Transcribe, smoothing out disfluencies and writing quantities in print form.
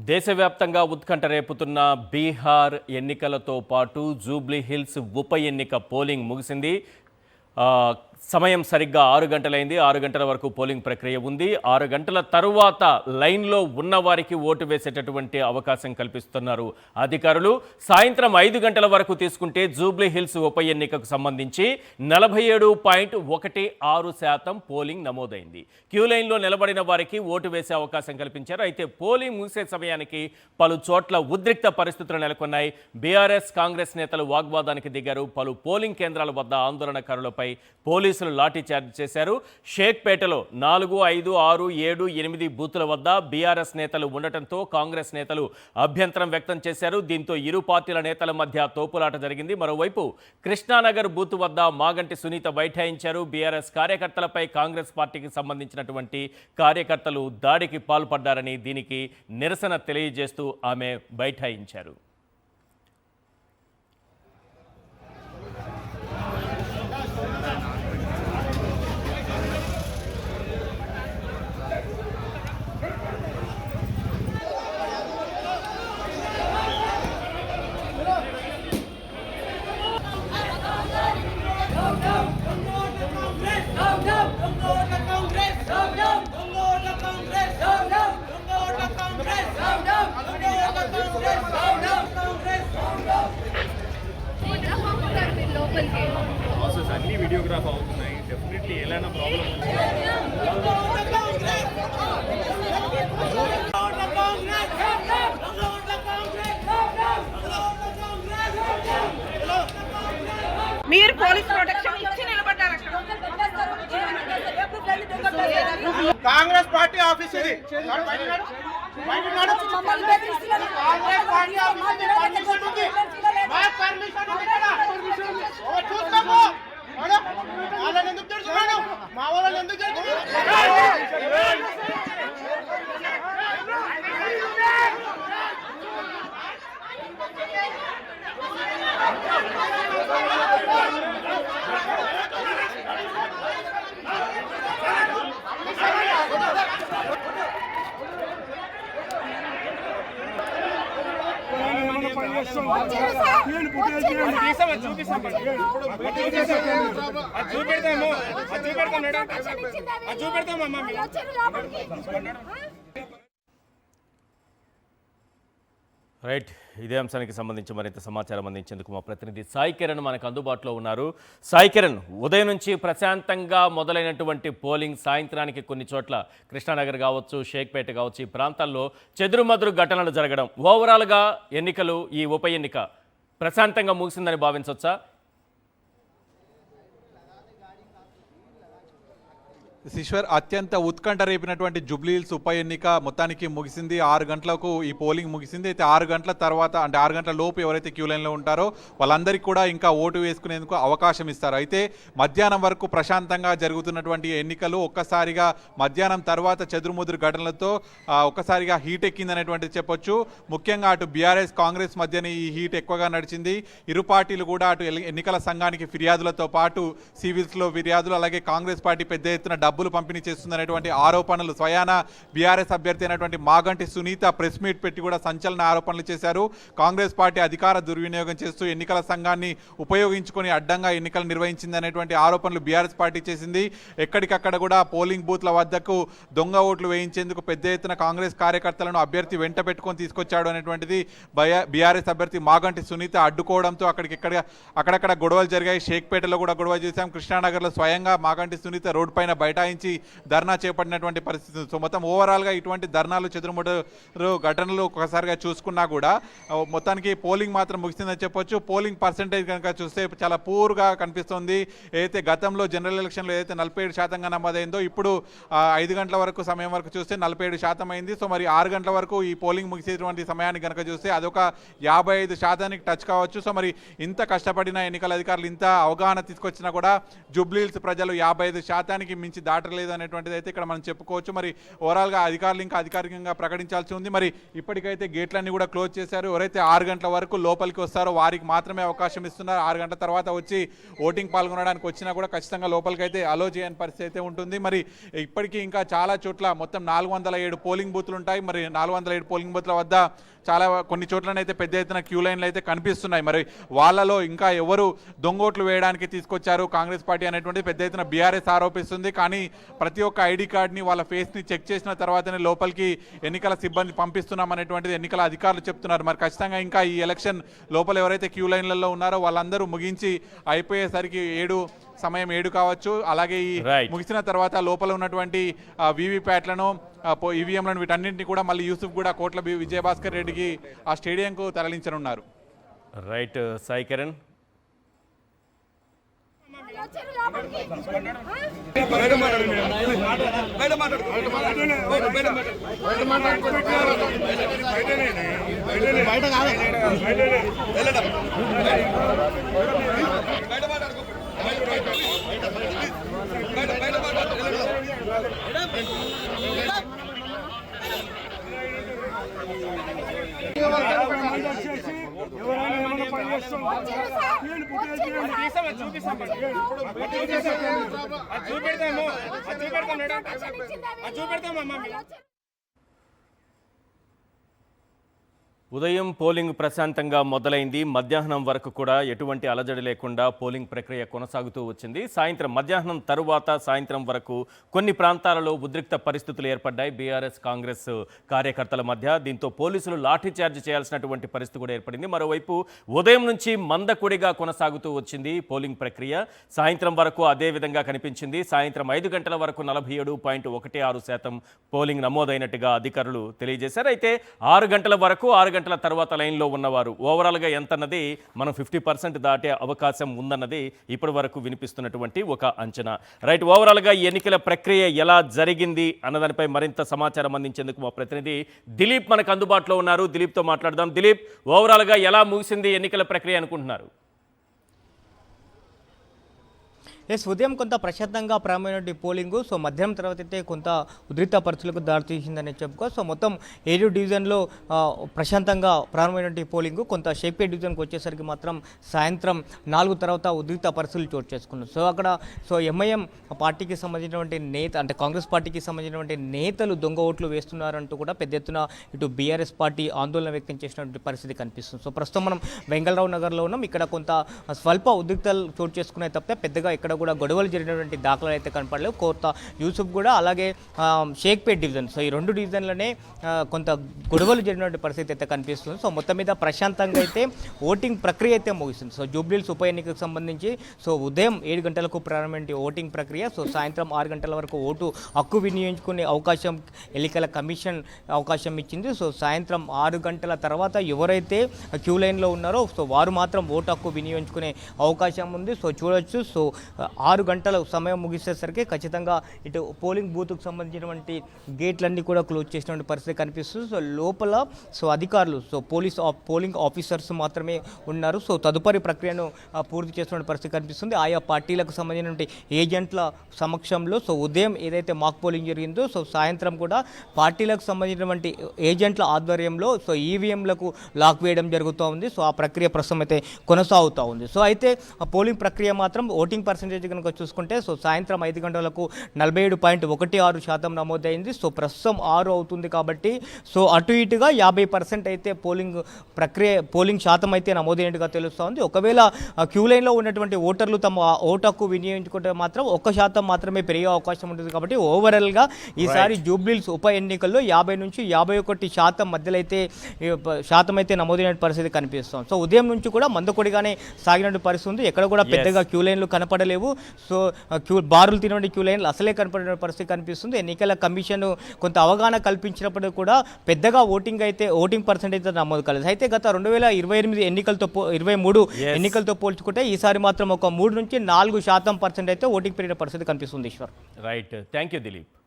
దేశవ్యాప్తంగా ఉత్కంఠ రేపుతున్న బీహార్ ఎన్నికలతో పాటు జూబ్లీ హిల్స్ ఉప ఎన్నిక పోలింగ్ ముగిసింది. సమయం సరిగ్గా 6 గంటలైంది. 6 గంటల వరకు పోలింగ్ ప్రక్రియ ఉంది. 6 గంటల తరువాత లైన్లో ఉన్న వారికి ఓటు వేసేటటువంటి అవకాశం కల్పిస్తున్నారు అధికారులు. సాయంత్రం 5 గంటల వరకు తీసుకుంటే జూబ్లీ హిల్స్ ఉప ఎన్నికకు సంబంధించి 47.16% పోలింగ్ నమోదైంది. క్యూ లైన్లో నిలబడిన వారికి ఓటు వేసే అవకాశం కల్పించారు. అయితే పోలింగ్ ముగిసే సమయానికి పలు చోట్ల ఉద్రిక్త పరిస్థితులు నెలకొన్నాయి. బీఆర్ఎస్ కాంగ్రెస్ నేతలు వాగ్వాదానికి దిగారు. పలు పోలింగ్ కేంద్రాల వద్ద ఆందోళనకారులపై పోలీసులు లాఠీ చార్జ్ చేశారు. షేక్పేటలో 4, 5, 6, 7, 8 బూతుల వద్ద బీఆర్ఎస్ నేతలు ఉండటంతో కాంగ్రెస్ నేతలు అభ్యంతరం వ్యక్తం చేశారు. దీంతో ఇరు పార్టీల నేతల మధ్య తోపులాట జరిగింది. మరోవైపు కృష్ణానగర్ బూత్ వద్ద మాగంటి సునీత బైఠాయించారు. బీఆర్ఎస్ కార్యకర్తలపై కాంగ్రెస్ పార్టీకి సంబంధించినటువంటి కార్యకర్తలు దాడికి పాల్పడ్డారని, దీనికి నిరసన తెలియజేస్తూ ఆమె బైఠాయించారు. అన్ని వీడియోగ్రాఫ్ అవుతున్నాయి. డెఫినెట్లీ ఏదైనా ప్రాబ్లం మీరు పోలీస్ ప్రొటెక్షన్ ఇచ్చి నిలబడ్డారు. కాంగ్రెస్ పార్టీ ఆఫీస్ ఇది. కాంగ్రెస్ పార్టీ ఆఫీస్ పర్మిషన్ చూస్తాము. వాళ్ళని ఎందుకు తెలుసుకున్నాను, మా వాళ్ళని ఎందుకు చూపెడతామమ్మా. రైట్, ఇదే అంశానికి సంబంధించి మరింత సమాచారం అందించేందుకు మా ప్రతినిధి సాయి కిరణ్ మనకు అందుబాటులో ఉన్నారు. సాయి కిరణ్, ఉదయం నుంచి ప్రశాంతంగా మొదలైనటువంటి పోలింగ్ సాయంత్రానికి కొన్ని చోట్ల కృష్ణానగర్ కావచ్చు, షేక్పేట కావచ్చు, ఈ ప్రాంతాల్లో చెదురుమదురు ఘటనలు జరగడం, ఓవరాల్గా ఎన్నికలు, ఈ ఉప ఎన్నిక ప్రశాంతంగా ముగిసిందని భావించవచ్చా? ఈశ్వర్, అత్యంత ఉత్కంఠ రేపినటువంటి జూబ్లీ హిల్స్ ఉప ఎన్నిక మొత్తానికి ముగిసింది. 6 గంటలకు ఈ పోలింగ్ ముగిసింది. అయితే 6 గంటల తర్వాత, అంటే 6 గంటల లోపు ఎవరైతే క్యూ లైన్లో ఉంటారో వాళ్ళందరికీ కూడా ఇంకా ఓటు వేసుకునేందుకు అవకాశం ఇస్తారు. అయితే మధ్యాహ్నం వరకు ప్రశాంతంగా జరుగుతున్నటువంటి ఎన్నికలు ఒక్కసారిగా మధ్యాహ్నం తర్వాత చెదురుముదురు ఘటనలతో ఒక్కసారిగా హీట్ ఎక్కిందనేటువంటిది చెప్పొచ్చు. ముఖ్యంగా అటు బీఆర్ఎస్ కాంగ్రెస్ మధ్యనే ఈ హీట్ ఎక్కువగా నడిచింది. ఇరు పార్టీలు కూడా అటు ఎన్నికల సంఘానికి ఫిర్యాదులతో పాటు సివిల్స్లో ఫిర్యాదులు, అలాగే కాంగ్రెస్ పార్టీ పెద్ద ఎత్తున డబ్బులు పంపిణీ చేస్తుందనేటువంటి ఆరోపణలు స్వయాన బీఆర్ఎస్ అభ్యర్థి అయినటువంటి మాగంటి సునీత ప్రెస్ మీట్ పెట్టి కూడా సంచలన ఆరోపణలు చేశారు. కాంగ్రెస్ పార్టీ అధికార దుర్వినియోగం చేస్తూ ఎన్నికల సంఘాన్ని ఉపయోగించుకొని అడ్డంగా ఎన్నికలు నిర్వహించింది అనేటువంటి ఆరోపణలు బీఆర్ఎస్ పార్టీ చేసింది. ఎక్కడికక్కడ కూడా పోలింగ్ బూత్ల వద్దకు దొంగ ఓట్లు వేయించేందుకు పెద్ద ఎత్తున కాంగ్రెస్ కార్యకర్తలను అభ్యర్థి వెంట పెట్టుకొని తీసుకొచ్చాడు అనేటువంటిది బీఆర్ఎస్ అభ్యర్థి మాగంటి సునీత అడ్డుకోవడంతో అక్కడక్కడ గొడవలు జరిగాయి. షేక్పేటలో కూడా గొడవ చేశాం. కృష్ణానగర్లో స్వయంగా మాగంటి సునీత రోడ్ పైన బైఠాయించి ధర్నా చేపట్టినటువంటి పరిస్థితి. సో మొత్తం ఓవరాల్గా ఇటువంటి ధర్నాలు, చెదురుముదురు ఘటనలు ఒకసారిగా చూసుకున్నా కూడా మొత్తానికి పోలింగ్ మాత్రం ముగిసిందని చెప్పొచ్చు. పోలింగ్ పర్సెంటేజ్ కనుక చూస్తే చాలా పూర్గా కనిపిస్తుంది. ఏదైతే గతంలో జనరల్ ఎలక్షన్లో ఏదైతే 47% నమోదైందో ఇప్పుడు 5 గంటల వరకు సమయం వరకు చూస్తే 47% అయింది. సో మరి 6 గంటల వరకు ఈ పోలింగ్ ముగిసేటువంటి సమయాన్ని కనుక చూస్తే అదొక 55% టచ్ కావచ్చు. సో మరి ఇంత కష్టపడిన ఎన్నికల అధికారులు ఇంత అవగాహన తీసుకొచ్చినా కూడా జూబ్లీ హిల్స్ ప్రజలు 55% మించి దాటలేదు అనేటువంటిది అయితే ఇక్కడ మనం చెప్పుకోవచ్చు. మరి ఓవరాల్గా అధికారులు ఇంకా అధికారికంగా ప్రకటించాల్సి ఉంది. మరి ఇప్పటికైతే గేట్లన్నీ కూడా క్లోజ్ చేశారు. ఎవరైతే 6 గంటల వరకు లోపలికి వస్తారో వారికి మాత్రమే అవకాశం ఇస్తున్నారు. 6 గంటల తర్వాత వచ్చి ఓటింగ్ పాల్గొనడానికి వచ్చినా కూడా ఖచ్చితంగా లోపలికి అయితే అలో చేయని పరిస్థితి అయితే ఉంటుంది. మరి ఇప్పటికీ ఇంకా చాలా చోట్ల మొత్తం 407 పోలింగ్ బూత్లు ఉంటాయి. మరి 407 పోలింగ్ బూత్ల వద్ద చాలా కొన్ని చోట్లనైతే పెద్ద ఎత్తున క్యూ లైన్లు అయితే కనిపిస్తున్నాయి. మరి వాళ్ళలో ఇంకా ఎవరు దొంగోట్లు వేయడానికి తీసుకొచ్చారు కాంగ్రెస్ పార్టీ అనేటువంటి పెద్ద ఎత్తున బీఆర్ఎస్ ఆరోపిస్తుంది. కానీ ప్రతి ఒక్క ఐడి కార్డ్ని వాళ్ళ ఫేస్ని చెక్ చేసిన తర్వాతనే లోపలికి ఎన్నికల సిబ్బంది పంపిస్తున్నాం అనేటువంటిది ఎన్నికల అధికారులు చెప్తున్నారు. మరి ఖచ్చితంగా ఇంకా ఈ ఎలక్షన్ లోపల ఎవరైతే క్యూ లైన్లలో ఉన్నారో వాళ్ళందరూ ముగించి అయిపోయేసరికి సమయం 7 కావచ్చు. అలాగే ఈ ముగిసిన తర్వాత లోపల ఉన్నటువంటి వీవీప్యాట్లను ఈవీఎంలను వీటన్నింటినీ కూడా మళ్ళీ యూసుఫ్ కూడా కోట్ల విజయభాస్కర్ రెడ్డికి ఆ స్టేడియంకు తరలించనున్నారు. రైట్ సాయి కిరణ్. ఉదయం పోలింగ్ ప్రశాంతంగా మొదలైంది. మధ్యాహ్నం వరకు కూడా ఎటువంటి అలజడి లేకుండా పోలింగ్ ప్రక్రియ కొనసాగుతూ వచ్చింది. మధ్యాహ్నం తరువాత సాయంత్రం వరకు కొన్ని ప్రాంతాలలో ఉద్రిక్త పరిస్థితులు ఏర్పడ్డాయి బీఆర్ఎస్ కాంగ్రెస్ కార్యకర్తల మధ్య. దీంతో పోలీసులు లాఠీచార్జ్ చేయాల్సినటువంటి పరిస్థితి కూడా ఏర్పడింది. మరోవైపు ఉదయం నుంచి మందకొడిగా కొనసాగుతూ వచ్చింది పోలింగ్ ప్రక్రియ. సాయంత్రం వరకు అదే విధంగా కనిపించింది. సాయంత్రం 5 గంటల వరకు 47.16% పోలింగ్ నమోదైనట్టుగా అధికారులు తెలియజేశారు. అయితే 6 గంటల వరకు 6 గంటల తర్వాత లైన్లో ఉన్నవారు ఓవరాల్గా ఎంతన్నది మనం 50% దాటే అవకాశం ఉందన్నది ఇప్పటి వరకు వినిపిస్తున్నటువంటి ఒక అంచనా. రైట్, ఓవరాల్గా ఈ ఎన్నికల ప్రక్రియ ఎలా జరిగింది అన్నదానిపై మరింత సమాచారం అందించేందుకు మా ప్రతినిధి దిలీప్ మనకు అందుబాటులో ఉన్నారు. దిలీప్తో మాట్లాడదాం. దిలీప్, ఓవరాల్గా ఎలా ముగిసింది ఎన్నికల ప్రక్రియ అనుకుంటున్నారు? ఉదయం కొంత ప్రశాంతంగా ప్రారంభమైనటువంటి పోలింగు మధ్యాహ్నం తర్వాత అయితే కొంత ఉద్రిక్త పరిస్థితులకు దారితీసిందని చెప్పుకో. మొత్తం 7 డివిజన్లో ప్రశాంతంగా ప్రారంభమైనటువంటి పోలింగు కొంత షేక్పేట్ డివిజన్కి వచ్చేసరికి మాత్రం సాయంత్రం 4 తర్వాత ఉద్రిక్త పరిస్థితులు చోటు చేసుకున్నారు. అక్కడ ఎంఐఎం పార్టీకి సంబంధించినటువంటి అంటే కాంగ్రెస్ పార్టీకి సంబంధించినటువంటి నేతలు దొంగ ఓట్లు వేస్తున్నారంటూ కూడా పెద్ద ఎత్తున ఇటు బీఆర్ఎస్ పార్టీ ఆందోళన వ్యక్తం చేసినటువంటి పరిస్థితి కనిపిస్తుంది. ప్రస్తుతం మనం వెంగళరావు నగర్లో ఉన్నాం. ఇక్కడ కొంత స్వల్ప ఉద్రిక్తలు చోటు చేసుకునే తప్పితే పెద్దగా ఇక్కడ కూడా గొడవలు జరిగినటువంటి దాఖలాలు అయితే కనపడలేవు. కోర్త యూసుఫ్ కూడా అలాగే షేక్పేట్ డివిజన్ ఈ 2 డివిజన్లనే కొంత గొడవలు జరిగినటువంటి పరిస్థితి అయితే కనిపిస్తుంది. మొత్తం మీద ప్రశాంతంగా అయితే ఓటింగ్ ప్రక్రియ అయితే ముగిస్తుంది. జూబ్లీహిల్స్ ఉప ఎన్నికకు సంబంధించి ఉదయం 7 గంటలకు ప్రారంభమైన ఓటింగ్ ప్రక్రియ సాయంత్రం 6 గంటల వరకు ఓటు హక్కు వినియోగించుకునే అవకాశం ఎన్నికల కమిషన్ అవకాశం ఇచ్చింది. సాయంత్రం 6 గంటల తర్వాత ఎవరైతే క్యూ లైన్లో ఉన్నారో వారు మాత్రం ఓటు హక్కు వినియోగించుకునే అవకాశం ఉంది. చూడొచ్చు 6 గంటల సమయం ముగిసేసరికి ఖచ్చితంగా ఇటు పోలింగ్ బూత్కు సంబంధించినటువంటి గేట్లన్నీ కూడా క్లోజ్ చేసినటువంటి పరిస్థితి కనిపిస్తుంది. లోపల అధికారులు పోలింగ్ ఆఫీసర్స్ మాత్రమే ఉన్నారు. తదుపరి ప్రక్రియను పూర్తి చేస్తున్న పరిస్థితి కనిపిస్తుంది. ఆయా పార్టీలకు సంబంధించినటువంటి ఏజెంట్ల సమక్షంలో ఉదయం ఏదైతే మాక్ పోలింగ్ జరిగిందో సాయంత్రం కూడా పార్టీలకు సంబంధించినటువంటి ఏజెంట్ల ఆధ్వర్యంలో ఈవీఎంలకు లాక్ వేయడం జరుగుతూ ఉంది. ఆ ప్రక్రియ ప్రస్తుతం అయితే కొనసాగుతూ ఉంది. అయితే పోలింగ్ ప్రక్రియ మాత్రం ఓటింగ్ పర్సెంటేజ్ కనుక చూసుకుంటే సాయంత్రం 5 గంటలకు 47.16% నమోదైంది. ప్రస్తుతం 6 అవుతుంది కాబట్టి అటు ఇటుగా 50% అయితే పోలింగ్ శాతం అయితే నమోదైనట్టుగా తెలుస్తోంది. ఒకవేళ క్యూ లైన్లో ఉన్నటువంటి ఓటర్లు తమ ఓటు హక్కు వినియోగించుకుంటే మాత్రం 1% మాత్రమే పెరిగే అవకాశం ఉంటుంది. కాబట్టి ఓవరాల్గా ఈసారి జూబ్లీహిల్స్ ఉప ఎన్నికల్లో 50 నుంచి 51% మధ్యలో అయితే నమోదైన పరిస్థితి కనిపిస్తుంది. ఉదయం నుంచి కూడా మందకొడిగానే సాగినట్టు పరిస్థితి ఉంది. ఎక్కడ కూడా పెద్దగా క్యూ లైన్లు కనపడలేవు. బారులు తినటువంటి క్యూ లైన్లు అసలే కనపడిన పరిస్థితి కనిపిస్తుంది. ఎన్నికల కమిషన్ కొంత అవగాహన కల్పించినప్పుడు కూడా పెద్దగా ఓటింగ్ పర్సెంటేజ్ నమోదు కాలేదు. అయితే గత 2028 ఎన్నికలతో 23 ఎన్నికలతో పోల్చుకుంటే ఈసారి మాత్రం ఒక 3 నుంచి 4% అయితే ఓటింగ్ పెరిగిన పరిస్థితి కనిపిస్తుంది. Eshwar. Right, thank you Dilip.